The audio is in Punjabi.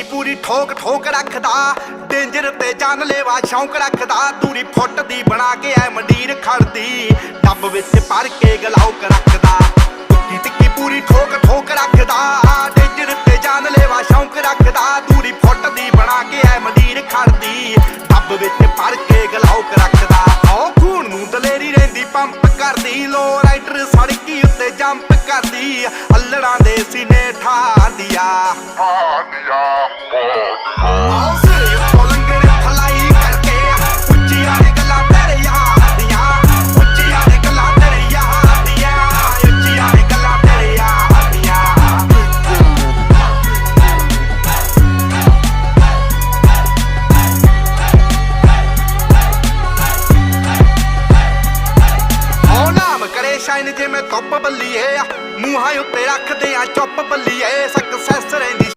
ਪੂਰੀ ਠੋਕ ਠੋਕ ਰੱਖਦਾ ਡੇਂਜਰ ਤੇ ਜਾਨਲੇਵਾ ਸ਼ੌਂਕ ਰੱਖਦਾ ਦੂਰੀ ਫੁੱਟ ਦੀ ਬਣਾ ਕੇ ਐ ਮੰਡੀਰ ਖੜਦੀ ਡੱਬ ਵਿੱਚ ਭਰ ਕੇ ਗਲਾਉਕ ਰੱਖਦਾ ਟਿੱਕੀ ਟਿੱਕੀ ਪੂਰੀ ਠੋਕ ਠੋਕ ਰੱਖਦਾ ਡੇਂਜਰ ਤੇ ਜਾਨਲੇਵਾ ਸ਼ੌਂਕ ਰੱਖਦਾ ਦੂਰੀ ਫੁੱਟ ਦੀ ਬਣਾ ਕੇ ਐ ਮੰਡੀਰ ਖੜਦੀ ਡੱਬ ਵਿੱਚ ਭਰ ਕੇ ਗਲਾਉਕ ਰੱਖਦਾ ਓ ਖੂਨ ਨੂੰ ਦਲੇਰੀ ਰਹਿੰਦੀ ਪੰਪ ਕਰਦੀ ਲੋ ਰਾਈਡਰ ਸੜਕੀ ਉੱਤੇ ਜੰਪ ਕਰਦੀ ਅੱਲੜਾਂ ਦੇ ਸੀਨੇ ਠਾਰਦੀ ਆ ਸ਼ਾਈਨ ਜਿਵੇਂ ਧੁੱਪ ਬੱਲੀਏ ਮੂੰਹਾਂ ਉੱਤੇ ਰੱਖਦੇ ਆ ਚੁੱਪ ਬੱਲੀਏ ਸਕਸੈਸ ਰਹਿੰਦੀ